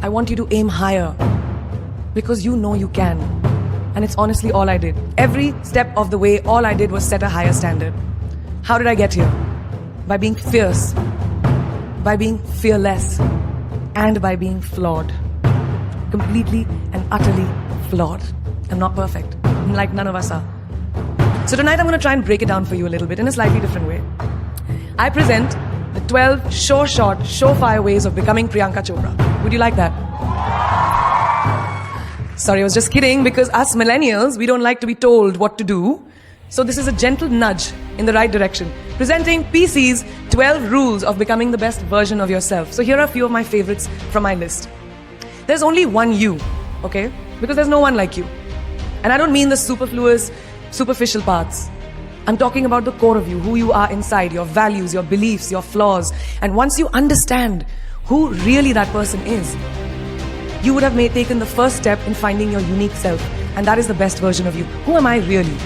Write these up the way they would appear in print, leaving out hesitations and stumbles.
I want you to aim higher because you know you can. And it's honestly all I did. Every step of the way, all I did was set a higher standard. How did I get here? By being fierce, by being fearless, and by being flawed. Completely and utterly flawed. I'm not perfect, like none of us are. So tonight I'm going to try and break it down for you a little bit in a slightly different way. I present the 12 short, surefire ways of becoming Priyanka Chopra. Would you like that? Sorry, I was just kidding, because us millennials, we don't like to be told what to do. So this is a gentle nudge in the right direction. Presenting PC's 12 rules of becoming the best version of yourself. So here are a few of my favorites from my list. There's only one you, okay? Because there's no one like you. And I don't mean the superfluous, superficial parts. I'm talking about the core of you, who you are inside, your values, your beliefs, your flaws. And once you understand who really that person is, you would have taken the first step in finding your unique self. And that is the best version of you. Who am I really?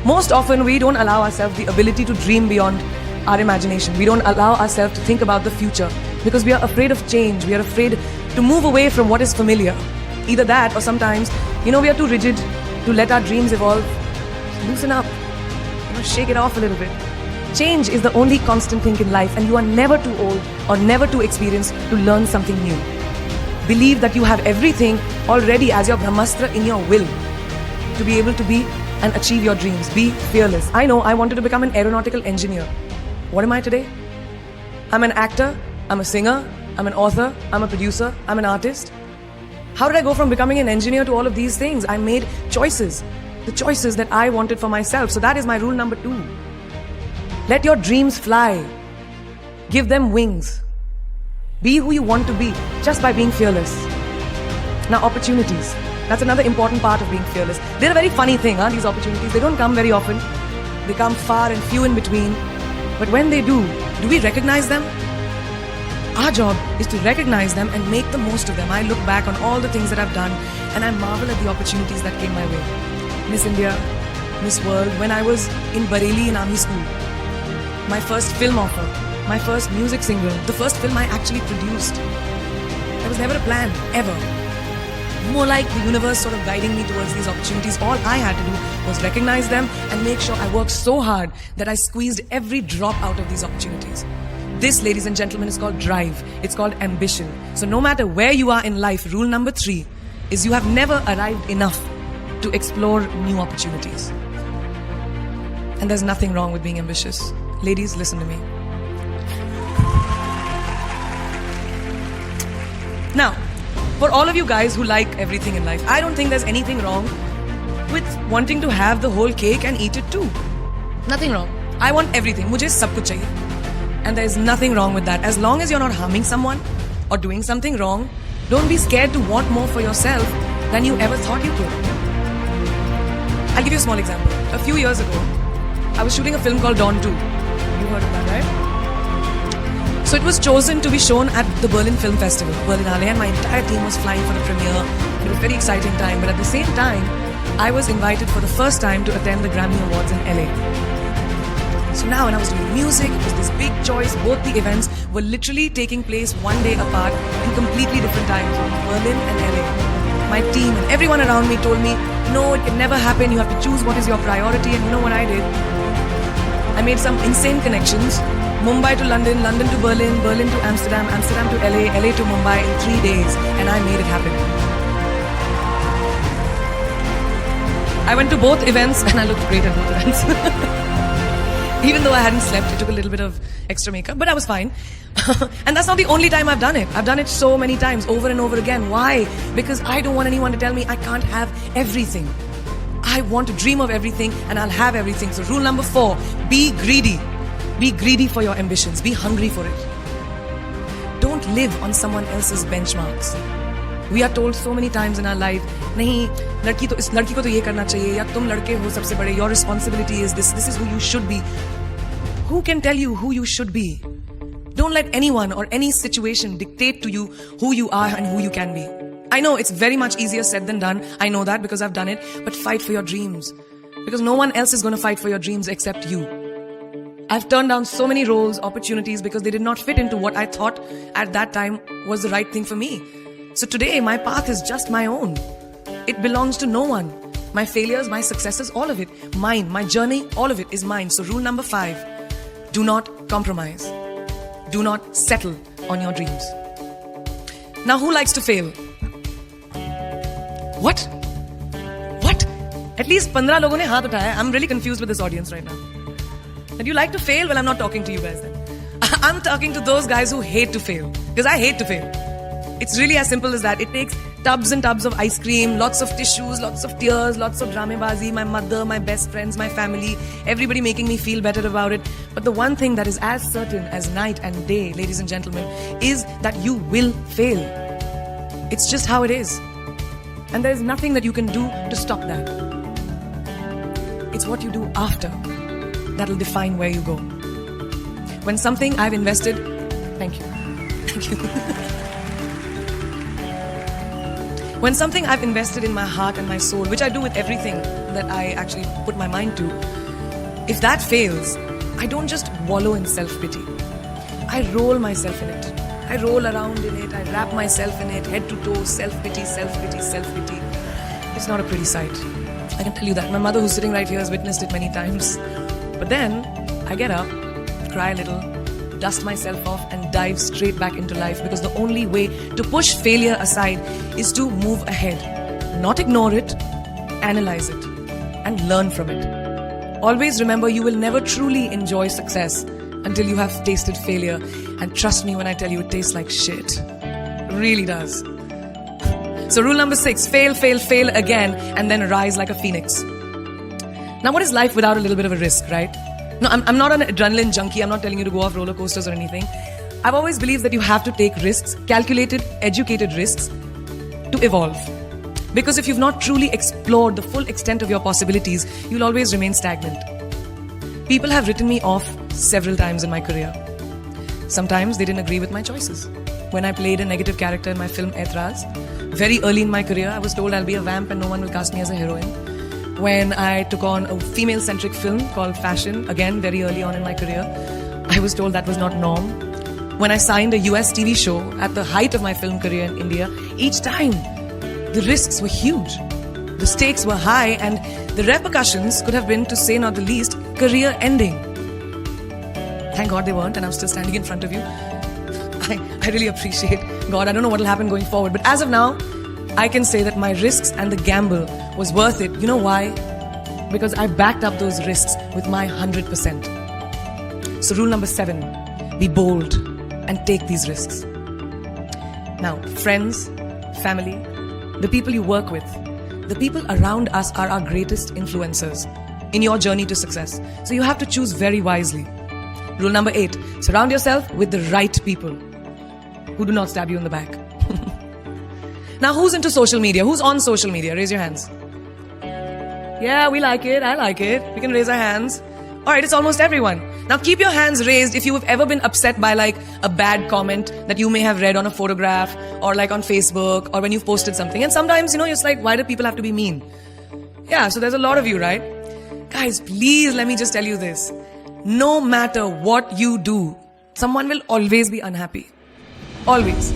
Most often, we don't allow ourselves the ability to dream beyond our imagination. We don't allow ourselves to think about the future because we are afraid of change. We are afraid to move away from what is familiar. Either that, or sometimes, we are too rigid to let our dreams evolve. Loosen up. Shake it off a little bit. Change is the only constant thing in life, and you are never too old or never too experienced to learn something new. Believe that you have everything already as your brahmastra in your will to be able to be and achieve your dreams. Be fearless. I know I wanted to become an aeronautical engineer. What am I today? I'm an actor, I'm a singer, I'm an author, I'm a producer, I'm an artist. How did I go from becoming an engineer to all of these things? I made choices. The choices that I wanted for myself. So that is my rule number 2. Let your dreams fly. Give them wings. Be who you want to be just by being fearless. Now, opportunities. That's another important part of being fearless. They're a very funny thing, these opportunities. They don't come very often. They come far and few in between. But when they do we recognize them? Our job is to recognize them and make the most of them. I look back on all the things that I've done and I marvel at the opportunities that came my way. Miss India, Miss World, when I was in Bareilly in army school. My first film offer, my first music single, the first film I actually produced. There was never a plan, ever. More like the universe sort of guiding me towards these opportunities. All I had to do was recognize them and make sure I worked so hard that I squeezed every drop out of these opportunities. This, ladies and gentlemen, is called drive. It's called ambition. So no matter where you are in life, rule number 3 is you have never arrived enough to explore new opportunities. And there's nothing wrong with being ambitious. Ladies, listen to me. Now, for all of you guys who like everything in life, I don't think there's anything wrong with wanting to have the whole cake and eat it too. Nothing wrong. I want everything. Mujhe sab kuch chahiye. And there's nothing wrong with that. As long as you're not harming someone or doing something wrong, don't be scared to want more for yourself than you ever thought you could. I'll give you a small example. A few years ago, I was shooting a film called Dawn 2. You heard of that, right? So it was chosen to be shown at the Berlin Film Festival, Berlinale, and my entire team was flying for the premiere. It was a very exciting time, but at the same time, I was invited for the first time to attend the Grammy Awards in LA. So now when I was doing music, it was this big choice. Both the events were literally taking place one day apart in completely different times, Berlin and LA. My team and everyone around me told me, no, it can never happen. You have to choose what is your priority. And you know what I did? I made some insane connections. Mumbai to London, London to Berlin, Berlin to Amsterdam, Amsterdam to LA, LA to Mumbai in 3 days. And I made it happen. I went to both events and I looked great at both events. Even though I hadn't slept, it took a little bit of extra makeup, but I was fine. And that's not the only time I've done it. I've done it so many times, over and over again. Why? Because I don't want anyone to tell me I can't have everything. I want to dream of everything and I'll have everything. So rule number 4, be greedy. Be greedy for your ambitions. Be hungry for it. Don't live on someone else's benchmarks. We are told so many times in our life, nahi, is ladki ko to ye karna chahiye, ya tum ladke ho sabse bade, your responsibility is this is who you should be. Who can tell you who you should be? Don't let anyone or any situation dictate to you who you are and who you can be. I know it's very much easier said than done. I know that because I've done it. But fight for your dreams. Because no one else is going to fight for your dreams except you. I've turned down so many roles, opportunities because they did not fit into what I thought at that time was the right thing for me. So today, my path is just my own. It belongs to no one. My failures, my successes, all of it, mine. My journey, all of it is mine. So rule number 5, do not compromise. Do not settle on your dreams. Now, who likes to fail? What? At least 15 लोगों ने हाथ उठाया. I'm really confused with this audience right now. That you like to fail? Well, I'm not talking to you guys then. I'm talking to those guys who hate to fail. Because I hate to fail. It's really as simple as that. It takes tubs and tubs of ice cream, lots of tissues, lots of tears, lots of dramebazi, my mother, my best friends, my family, everybody making me feel better about it. But the one thing that is as certain as night and day, ladies and gentlemen, is that you will fail. It's just how it is. And there is nothing that you can do to stop that. It's what you do after that'll define where you go. When something I've invested, thank you. When something I've invested in my heart and my soul, which I do with everything that I actually put my mind to, if that fails, I don't just wallow in self-pity. I roll myself in it. I roll around in it. I wrap myself in it, head to toe, self-pity, self-pity, self-pity. It's not a pretty sight. I can tell you that. My mother, who's sitting right here, has witnessed it many times. But then, I get up, cry a little, dust myself off and dive straight back into life, because the only way to push failure aside is to move ahead. Not ignore it, analyze it, and learn from it. Always remember, you will never truly enjoy success until you have tasted failure. And trust me when I tell you, it tastes like shit. It really does. So rule number 6, fail, fail, fail again, and then rise like a phoenix. Now, what is life without a little bit of a risk, right? No, I'm not an adrenaline junkie. I'm not telling you to go off roller coasters or anything. I've always believed that you have to take risks, calculated, educated risks, to evolve. Because if you've not truly explored the full extent of your possibilities, you'll always remain stagnant. People have written me off several times in my career. Sometimes they didn't agree with my choices. When I played a negative character in my film Addair, very early in my career, I was told I'll be a vamp and no one will cast me as a heroine. When I took on a female-centric film called Fashion, again, very early on in my career, I was told that was not norm. When I signed a US TV show at the height of my film career in India, each time, the risks were huge. The stakes were high, and the repercussions could have been, to say not the least, career ending. Thank God they weren't, and I'm still standing in front of you. I really appreciate God. I don't know what will happen going forward, but as of now, I can say that my risks and the gamble was worth it. You know why? Because I backed up those risks with my 100%. So rule number 7, be bold and take these risks. Now, friends, family, the people you work with, the people around us are our greatest influencers in your journey to success. So you have to choose very wisely. Rule number 8, surround yourself with the right people who do not stab you in the back. Now, who's into social media? Who's on social media? Raise your hands. Yeah, we like it. I like it. We can raise our hands. All right, it's almost everyone. Now, keep your hands raised if you have ever been upset by like a bad comment that you may have read on a photograph or like on Facebook or when you've posted something. And sometimes, it's like, why do people have to be mean? Yeah, so there's a lot of you, right? Guys, please let me just tell you this. No matter what you do, someone will always be unhappy. Always.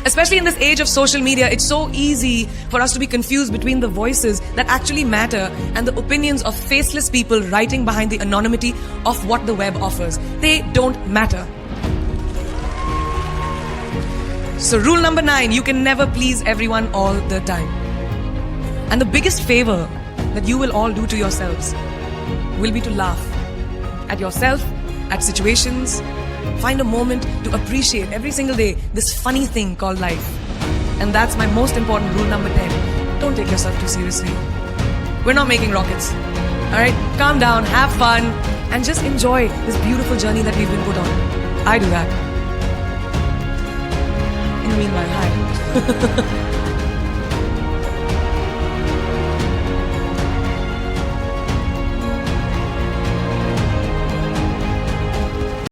Especially in this age of social media, it's so easy for us to be confused between the voices that actually matter and the opinions of faceless people writing behind the anonymity of what the web offers. They don't matter. So rule number 9, you can never please everyone all the time. And the biggest favor that you will all do to yourselves will be to laugh at yourself, at situations. Find a moment to appreciate every single day this funny thing called life. And that's my most important rule number 10. Don't take yourself too seriously. We're not making rockets. Alright? Calm down, have fun, and just enjoy this beautiful journey that we've been put on. I do that. In the meanwhile, hi.